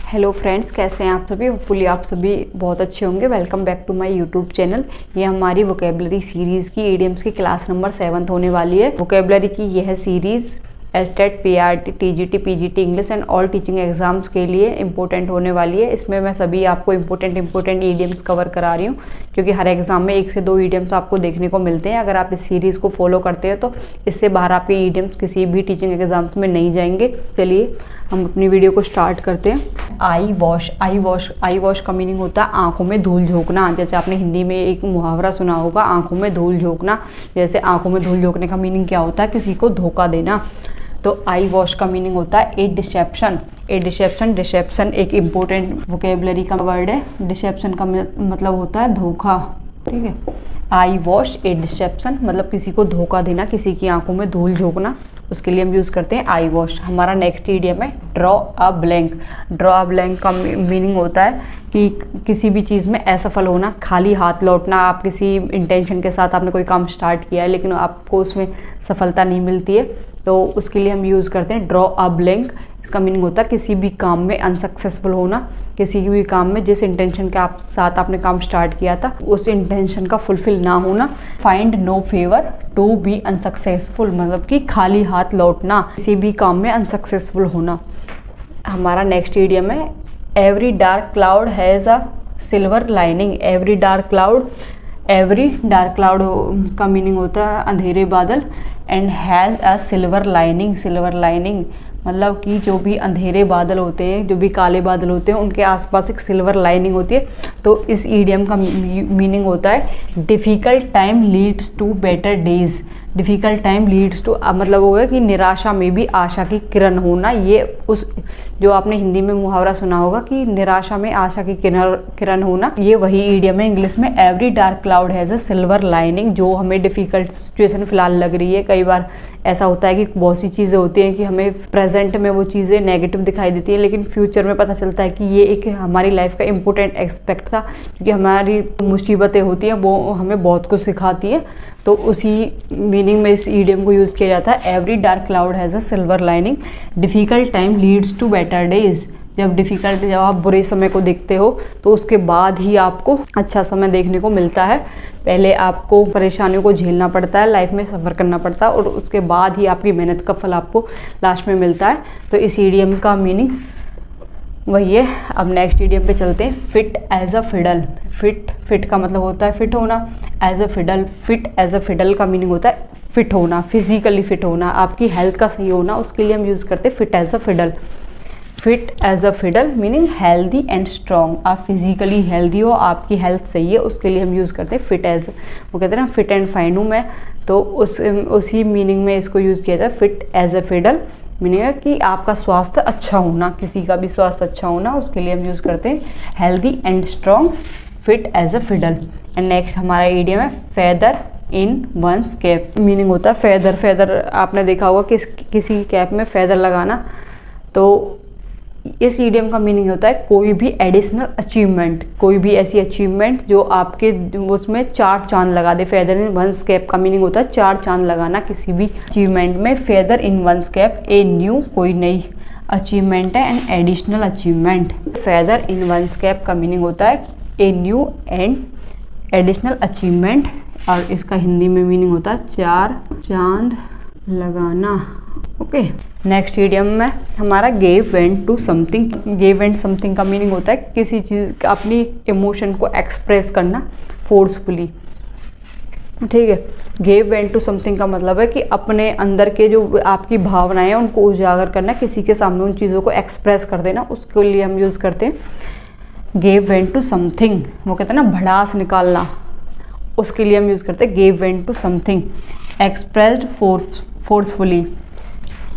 Hello friends, कैसे हैं आप सभी। होपफुली आप सभी बहुत अच्छे होंगे। Welcome back to my YouTube channel. ये हमारी वोकेबलरी सीरीज़ की ईडियम्स की क्लास नंबर 7 होने वाली है। वोकेबलरी की यह सीरीज़ एस्टेट, PRT, TGT, PGT, English and all teaching exams के लिए इंपॉर्टेंट होने वाली है। इसमें मैं सभी आपको इंपॉर्टेंट ईडियम्स कवर करा रही हूँ, क्योंकि हर एग्जाम में 1 से 2 ईडियम्स आपको देखने को मिलते हैं। अगर आप इस सीरीज़ को फॉलो करते हैं तो इससे बाहर आपके ईडियम्स किसी भी टीचिंग एग्जाम्स में नहीं जाएंगे। चलिए हम अपनी वीडियो को स्टार्ट करते हैं। आई वॉश का मीनिंग होता है आंखों में धूल झोंकना। जैसे आपने हिंदी में एक मुहावरा सुना होगा, आंखों में धूल झोंकना। जैसे आंखों में धूल झोंकने का मीनिंग क्या होता है, किसी को धोखा देना। तो आई वॉश का मीनिंग होता है ए डिसेप्शन। डिसेप्शन एक इम्पोर्टेंट वोकेबलरी का वर्ड है। डिसेप्शन का मतलब होता है धोखा, ठीक है। आई वॉश ए डिसेप्शन मतलब किसी को धोखा देना, किसी की आंखों में धूल झोंकना, उसके लिए हम यूज़ करते हैं आई वॉश। हमारा नेक्स्ट ईडियम है draw a blank. Draw a blank का मीनिंग होता है कि किसी भी चीज़ में असफल होना, खाली हाथ लौटना। आप किसी इंटेंशन के साथ आपने कोई काम स्टार्ट किया है लेकिन आपको उसमें सफलता नहीं मिलती है, तो उसके लिए हम यूज़ करते हैं ड्रॉ अ ब्लैंक। इसका मीनिंग होता है किसी भी काम में अनसक्सेसफुल होना, किसी भी काम में जिस इंटेंशन के साथ आपने काम स्टार्ट किया था उस इंटेंशन का फुलफिल ना होना। Find no favour to be unsuccessful मतलब कि खाली हाथ लौटना, किसी भी काम में अनसक्सेसफुल होना। हमारा नेक्स्ट ईडियम है every dark cloud has a silver lining. Every dark cloud का मीनिंग होता है अंधेरे बादल। And has a silver lining मतलब कि जो भी अंधेरे बादल होते हैं, जो भी काले बादल होते हैं, उनके आसपास एक सिल्वर लाइनिंग होती है। तो इस ईडियम का मीनिंग होता है difficult time leads to better days. Difficult time leads to मतलब होगा कि निराशा में भी आशा की किरण होना। ये उस जो आपने हिंदी में मुहावरा सुना होगा कि निराशा में आशा की किरण होना, ये वही ईडियम है इंग्लिश में। Every dark cloud has a silver lining. जो हमें डिफ़िकल्ट सिचुएशन फिलहाल लग रही है, कई बार ऐसा होता है कि बहुत सी चीज़ें होती हैं कि हमें प्रेजेंट में वो चीज़ें नेगेटिव दिखाई देती हैं, लेकिन फ्यूचर में पता चलता है कि ये एक हमारी लाइफ का इम्पोर्टेंट एस्पेक्ट था, क्योंकि हमारी मुसीबतें होती हैं वो हमें बहुत कुछ सिखाती है। तो उसी मीनिंग में इस ईडियम को यूज़ किया जाता है। Every dark cloud has a silver lining, difficult time leads to better days. जब आप बुरे समय को देखते हो तो उसके बाद ही आपको अच्छा समय देखने को मिलता है। पहले आपको परेशानियों को झेलना पड़ता है, लाइफ में सफ़र करना पड़ता है, और उसके बाद ही आपकी मेहनत का फल आपको लास्ट में मिलता है। तो इस ईडियम का मीनिंग वही है। अब नेक्स्ट ईडियम पे चलते हैं। Fit as a fiddle. Fit का मतलब होता है फिट होना। एज अ फिडल का मीनिंग होता है फिट होना, फिजिकली फिट होना, आपकी हेल्थ का सही होना, उसके लिए हम यूज़ करते हैं fit as a fiddle. Fit as a fiddle meaning healthy and strong. आप फिजिकली हेल्दी हो, आपकी हेल्थ सही है, उसके लिए हम यूज़ करते हैं फिट एज। वो कहते हैं ना फिट एंड फाइन हूँ मैं, तो उसी मीनिंग में इसको यूज़ किया जाता है fit as a fiddle. Meaning है कि आपका स्वास्थ्य अच्छा होना, किसी का भी स्वास्थ्य अच्छा होना, उसके लिए हम यूज़ करते हैं healthy and strong, fit as a fiddle. And next हमारा ईडियम है feather in one's cap. Meaning होता है फेदर आपने देखा होगा कि किसी कैप में फेदर लगाना। तो इस ईडियम का मीनिंग होता है कोई भी एडिशनल अचीवमेंट, कोई भी ऐसी अचीवमेंट जो आपके उसमें 4 चांद लगा दे। फेदर इन वंस कैप का मीनिंग होता है 4 चांद लगाना किसी भी अचीवमेंट में। Feather in one's cap a new, कोई नई अचीवमेंट है, and additional achievement. Feather in one's cap का मीनिंग होता है a new and additional achievement, और इसका हिंदी में मीनिंग होता है 4 चांद लगाना। ओके, नेक्स्ट ईडियम में हमारा gave vent to something. Gave vent something का मीनिंग होता है किसी चीज़ अपनी इमोशन को एक्सप्रेस करना फोर्सफुली, ठीक है। गेव वेंट टू समथिंग का मतलब है कि अपने अंदर के जो आपकी भावनाएं हैं उनको उजागर करना, किसी के सामने उन चीज़ों को एक्सप्रेस कर देना, उसके लिए हम यूज़ करते हैं गेव वेंट टू समथिंग। वो कहते हैं ना भड़ास निकालना, उसके लिए हम यूज़ करते हैं gave vent to something. Expressed forcefully.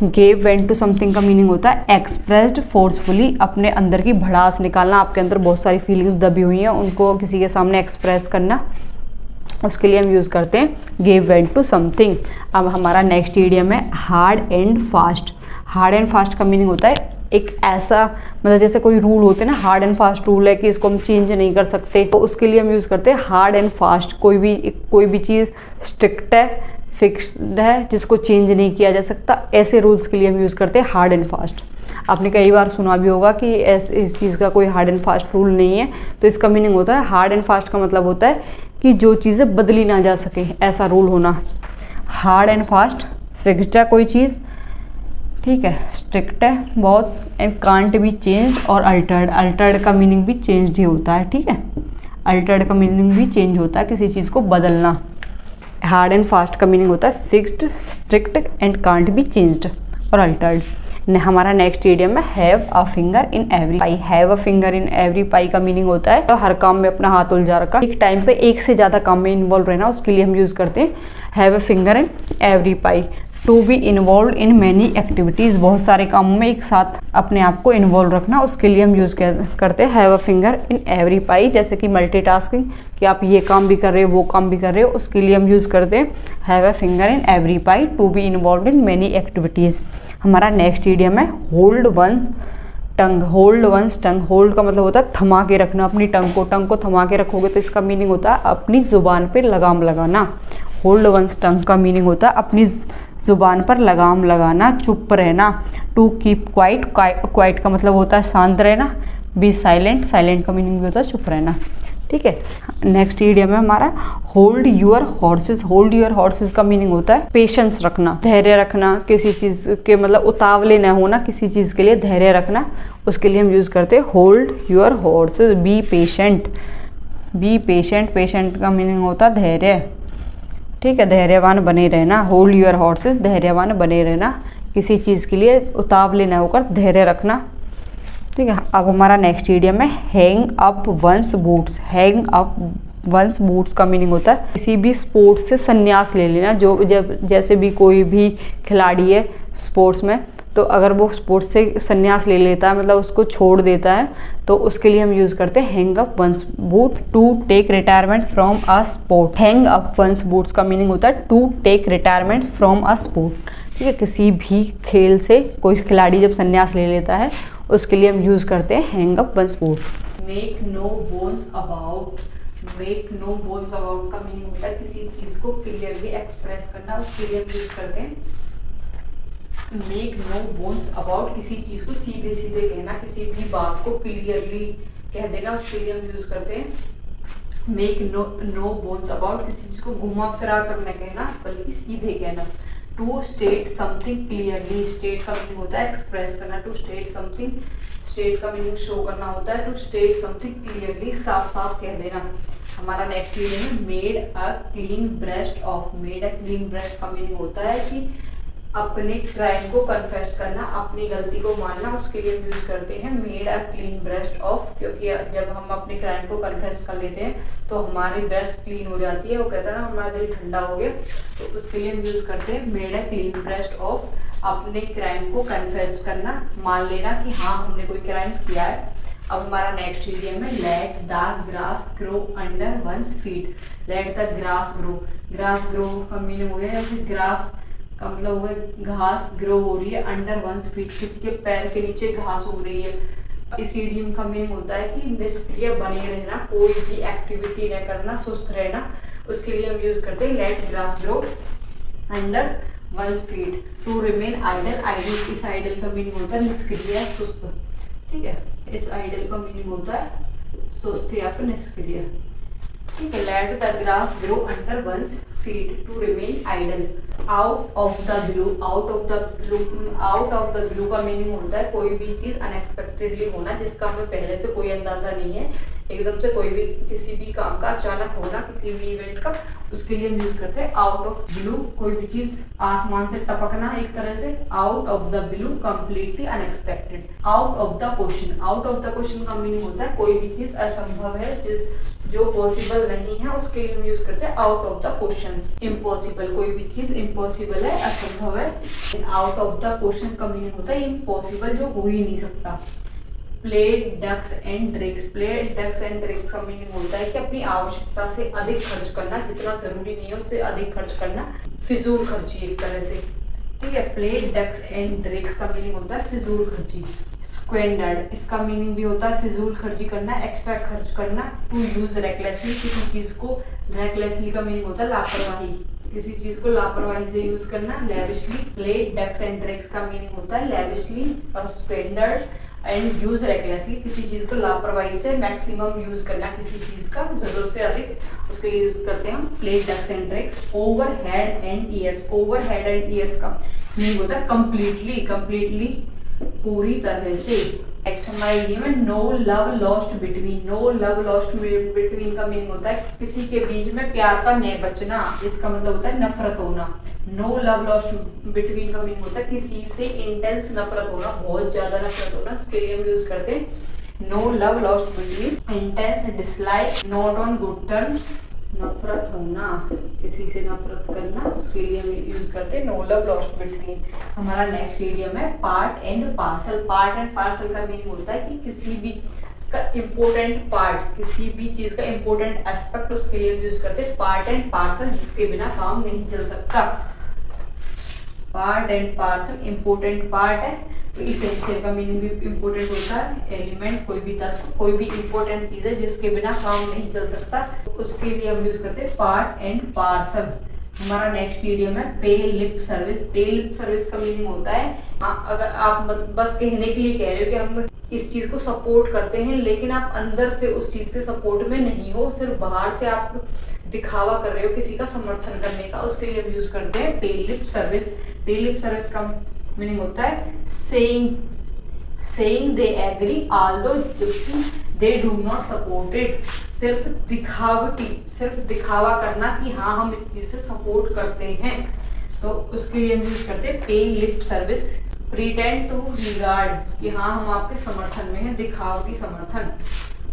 Gave vent to something का मीनिंग होता है एक्सप्रेस्ड फोर्सफुली, अपने अंदर की भड़ास निकालना। आपके अंदर बहुत सारी फीलिंग्स दबी हुई हैं, उनको किसी के सामने एक्सप्रेस करना, उसके लिए हम यूज़ करते हैं गेव वेंट टू समथिंग। अब हमारा नेक्स्ट ईडियम है hard and fast. Hard and fast का मीनिंग होता है एक ऐसा मतलब जैसे कोई रूल होते हैं ना, हार्ड एंड फास्ट रूल है कि इसको हम चेंज नहीं कर सकते, तो उसके लिए हम यूज़ करते हैं हार्ड एंड फास्ट। कोई भी चीज़ स्ट्रिक्ट है, फिक्स्ड है, जिसको चेंज नहीं किया जा सकता, ऐसे रूल्स के लिए हम यूज़ करते हैं हार्ड एंड फास्ट। आपने कई बार सुना भी होगा कि इस चीज़ का कोई हार्ड एंड फास्ट रूल नहीं है। तो इसका मीनिंग होता है, हार्ड एंड फास्ट का मतलब होता है कि जो चीज़ें बदली ना जा सके, ऐसा रूल होना। हार्ड एंड फास्ट, फिक्स्ड है कोई चीज़, ठीक है, स्ट्रिक्ट है बहुत, एंड कांट बी चेंज, और अल्टर्ड, अल्टर्ड का मीनिंग भी चेंज ही होता है, ठीक है, अल्टर्ड का मीनिंग भी चेंज होता है, किसी चीज़ को बदलना। हार्ड एंड फास्ट का मीनिंग होता है fixed, strict and can't be changed और अल्टर्ड। हमारा नेक्स्ट इडियम है have a finger in every pie. Have a finger in every pie का मीनिंग होता है तो हर काम में अपना हाथ उलझा रखा, एक टाइम पे एक से ज़्यादा काम में इन्वॉल्व रहना, उसके लिए हम यूज़ करते हैं have a finger in every pie. To be involve in many activities, बहुत सारे कामों में एक साथ अपने आप को इन्वॉल्व रखना, उसके लिए हम यूज़ करते हैं have a finger in every pie. जैसे कि मल्टीटास्किंग, कि आप ये काम भी कर रहे हो वो काम भी कर रहे हो, उसके लिए हम यूज़ करते हैं have a finger in every pie. To be involve in many activities. हमारा नेक्स्ट इडियम है hold one tongue. Hold one's tongue, hold का मतलब होता है थमा के रखना अपनी टंग को थमा के रखोगे तो इसका मीनिंग होता है अपनी ज़ुबान पे लगाम लगाना। होल्ड वंस टंग का मीनिंग होता है अपनी ज़ुबान पर लगाम लगाना, चुप रहना। टू कीप क्वाइट, क्वाइट का मतलब होता है शांत रहना। बी साइलेंट, साइलेंट का मीनिंग भी होता है चुप रहना, ठीक है। नेक्स्ट इडियम है हमारा hold your horses. Hold your horses का मीनिंग होता है पेशेंस रखना, धैर्य रखना, किसी चीज़ के मतलब उतावले न होना, किसी चीज़ के लिए धैर्य रखना, उसके लिए हम यूज़ करते हैं hold your horses. Be patient, be patient, patient का मीनिंग होता है धैर्य, ठीक है, धैर्यवान बने रहना। होल्ड यूर हॉर्सेस, धैर्यवान बने रहना, किसी चीज़ के लिए उतावले न होकर धैर्य रखना, ठीक है। अब हमारा नेक्स्ट इडियम है hang up one's boots. Hang up one's boots का मीनिंग होता है किसी भी स्पोर्ट्स से संन्यास ले लेना। जो जब जैसे भी कोई भी खिलाड़ी है स्पोर्ट्स में, तो अगर वो स्पोर्ट्स से संन्यास ले लेता है, मतलब उसको छोड़ देता है, तो उसके लिए हम यूज़ करते हैं hang up one's boot. To take retirement from a sport. Hang up one's boots का मीनिंग होता है to take retirement from a sport, ठीक है, किसी भी खेल से कोई खिलाड़ी जब संन्यास ले लेता है उसके लिए हम यूज़ करते हैं hang up one's boot. Make no bones about. Make no bones about का मीनिंग होता है किसी चीज़ को क्लियरली एक्सप्रेस करना, उसके लिए हम यूज़ करते हैं मेक नो बोन्स अबाउट, किसी चीज़ को सीधे सीधे कहना, किसी भी बात को क्लियरली कह देना, उसके लिए हम यूज़ करते हैं मेक नो बोन्स अबाउट, किसी चीज़ को घुमा फिरा कर न कहना बल्कि सीधे कहना। To state something clearly, state का मीनिंग होता है एक्सप्रेस करना। टू स्टेट समथिंग, स्टेट का मीनिंग शो करना होता है। टू स्टेट समथिंग क्लियरली, साफ साफ कह देना। हमारा नेक्स्ट मीनिंग है made a clean breast of. Made a clean breast का मीनिंग होता है कि अपने क्राइम को कन्फेस करना, अपनी गलती को मानना, उसके लिए हम यूज़ करते हैं made a clean breast of. क्योंकि जब हम अपने क्राइम को कन्फेस कर लेते हैं तो हमारी ब्रेस्ट क्लीन हो जाती है, वो कहता है ना हमारा दिल ठंडा हो गया, तो उसके लिए हम यूज़ करते हैं made a clean breast of. अपने क्राइम को कन्फेस करना, मान लेना कि हाँ हमने कोई क्राइम किया है। अब हमारा नेक्स्ट इडियम है let the grass grow under one's feet. Let the grass grow, grass grow का मीनिंग हो गया या फिर ग्रास का मतलब हुआ घास ग्रो हो रही है अंडर वंस फीट, किसी के पैर के नीचे घास हो रही है। इस इडियम का मीनिंग होता है कि निष्क्रिय बने रहना, कोई भी एक्टिविटी न करना, सुस्त रहना, उसके लिए हम यूज करते हैं let grass grow under one's feet. To remain idle, idle इस आइडल का मीनिंग होता है निष्क्रिय सुस्त, ठीक है, इस आइडल का मीनिंग होता है सुस्त या फिर निष्क्रिय, ठीक है। Let the grass grow under one's feet, to remain idle. Out of the blue, out of the blue, out of the blue का मीनिंग होता है कोई भी चीज अनएक्सपेक्टेडली होना, जिसका हमें पहले से कोई अंदाजा नहीं है, एकदम से कोई भी किसी भी काम का अचानक होना, किसी भी इवेंट का, उसके लिए हम यूज करते हैं आउट ऑफ ब्लू। कोई भी चीज आसमान से टपकना एक तरह से, out of the blue, completely unexpected. Out of the question, out of the question का मीनिंग होता है कोई भी चीज असंभव है, जो पॉसिबल नहीं है, उसके लिए हम यूज करते हैं out of the questions. Impossible, कोई भी चीज इम्पॉसिबल है, असंभव है। आउट ऑफ द क्वेश्चन का मीनिंग होता है इम्पॉसिबल, जो हो ही नहीं सकता। Play ducks and drinks, play ducks and drinks का मीनिंग होता है कि अपनी आवश्यकता से अधिक खर्च करना, जितना जरूरी नहीं है उससे अधिक खर्च करना, फिजूल खर्ची एक तरह से, ठीक है। प्ले डक्स एंड ड्रिंक्स का मीनिंग होता है फिजूल खर्ची। स्क्वेंडर्ड, इसका मीनिंग भी होता है फिजूल खर्ची करना, एक्स्ट्रा खर्च करना। टू यूज रेकलेसली, किसी चीज को रेकलेसली का मीनिंग होता है लापरवाही, किसी चीज को लापरवाही से यूज करना। Lavishly played ducks and tricks का मीनिंग होता है लेविशली और स्पेंडर्ड एंड यूज रेकलेसली, किसी चीज को लापरवाही से मैक्सिमम यूज करना, किसी चीज का जरूरत से अधिक उसके लिए यूज करते हैं हम played ducks and tricks. Over head and ears, over head and ears का मीनिंग होता है कंप्लीटली, कंप्लीटली पूरी तरह से। नेक्स्ट हमारे इडियम में no love lost between. No love lost between का मीनिंग होता है किसी के बीच में प्यार का न बचना, इसका मतलब होता है नफरत होना। नो लव लॉस्ट बिटवीन का मीनिंग होता है किसी से इंटेंस नफरत होना, बहुत ज्यादा नफरत होना, इसके लिए हम यूज करते हैं no love lost between. Intense dislike, not on good terms, नफरत होना, किसी से नफरत करना, उसके लिए हम यूज करते हैं नो लव लॉस्ट बिटवीन। हमारा नेक्स्ट इडियम है part and parcel. Part and parcel का मीनिंग होता है कि किसी भी का इम्पोर्टेंट पार्ट, किसी भी चीज का इम्पोर्टेंट एस्पेक्ट, उसके लिए हम यूज करते हैं पार्ट एंड पार्सल, जिसके बिना काम नहीं चल सकता। Part and parcel important part है, तो इसेंशियल का मीनिंग भी इम्पोर्टेंट होता है। एलिमेंट, कोई भी तत्व, कोई भी इम्पोर्टेंट चीज है जिसके बिना काम नहीं चल सकता, तो उसके लिए हम यूज करते हैं पार्ट एंड पार्सल। हमारा नेक्स्ट इडियम है पे लिप सर्विस। पे लिप सर्विस का मीनिंग होता है अगर आप बस कहने के लिए कह रहे हो कि हम इस चीज को सपोर्ट करते हैं, लेकिन आप अंदर से उस चीज के सपोर्ट में नहीं हो, सिर्फ बाहर से आप दिखावा कर रहे हो किसी का समर्थन करने का, उसके लिए हम यूज करते हैं पे लिप सर्विस। पे लिप सर्विस का मीनिंग होता है सेइंग दे एग्री ऑल्दो जबकि they do not support it. सिर्फ दिखावटी, सिर्फ दिखावा करना कि हाँ हम इस चीज से सपोर्ट करते हैं, तो उसके लिए हम यूज करते हैं पे लिप सर्विस। प्रीटेंड टू रिगार्ड, कि हाँ हम आपके समर्थन में हैं, दिखावटी समर्थन,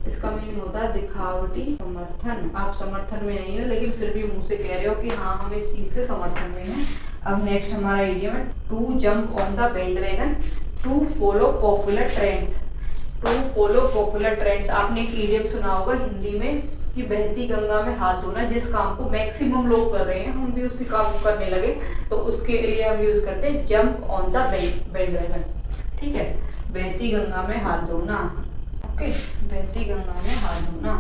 इसका मीनिंग होता है दिखावटी समर्थन। आप समर्थन में नहीं हो लेकिन फिर भी मुंह से कह रहे हो कि हाँ हम इस चीज के समर्थन में हैं। अब नेक्स्ट हमारा इडियम है to jump on the bandwagon, to follow popular trends. To follow popular trends, आपने एक इडियम सुना होगा हिंदी में कि बहती गंगा में हाथ धोना, जिस काम को मैक्सिमम लोग कर रहे हैं हम भी उसी काम को करने लगे, तो उसके लिए हम यूज करते हैं जंप ऑन द बैंडवैगन। ठीक है, बहती गंगा में हाथ धोना, ओके, बहती गंगा में हाथ धोना।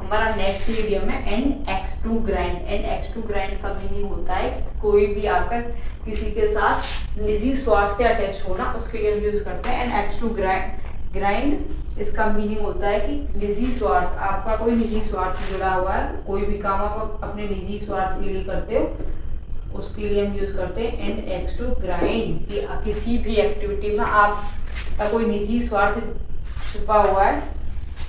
हमारा नेक्स्ट इडियम है an axe to grind. An axe to grind का मीनिंग होता है कोई भी आकर किसी के साथ निजी स्वार्थ से अटैच होना, उसके लिए हम यूज करते हैं एंड एक्स टू ग्राइंड। इसका मीनिंग होता है कि निजी स्वार्थ, आपका कोई निजी स्वार्थ जुड़ा हुआ है, कोई भी काम आप अपने निजी स्वार्थ के लिए करते हो, उसके लिए हम यूज करते हैं एंड एक्स टू ग्राइंड। कि किसी भी एक्टिविटी में आपका कोई निजी स्वार्थ छुपा हुआ है,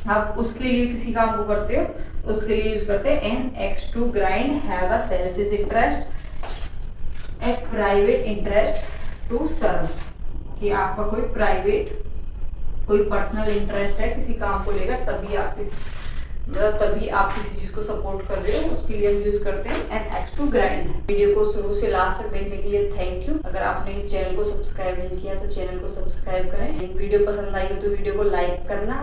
आप उसके लिए किसी काम को करते हो, उसके लिए यूज करते हैं an axe to grind have a selfish interest, a private interest to serve. कि आपका कोई प्राइवेट, कोई पर्सनल इंटरेस्ट है किसी काम को लेकर, तभी आप किसी चीज को सपोर्ट कर रहे हो, उसके लिए हम यूज करते हैं an axe to grind. Video को शुरू से लास्ट तक देखने के लिए थैंक यू। अगर आपने चैनल को सब्सक्राइब नहीं किया तो चैनल को सब्सक्राइब करें। वीडियो पसंद आई हो तो वीडियो को लाइक करना।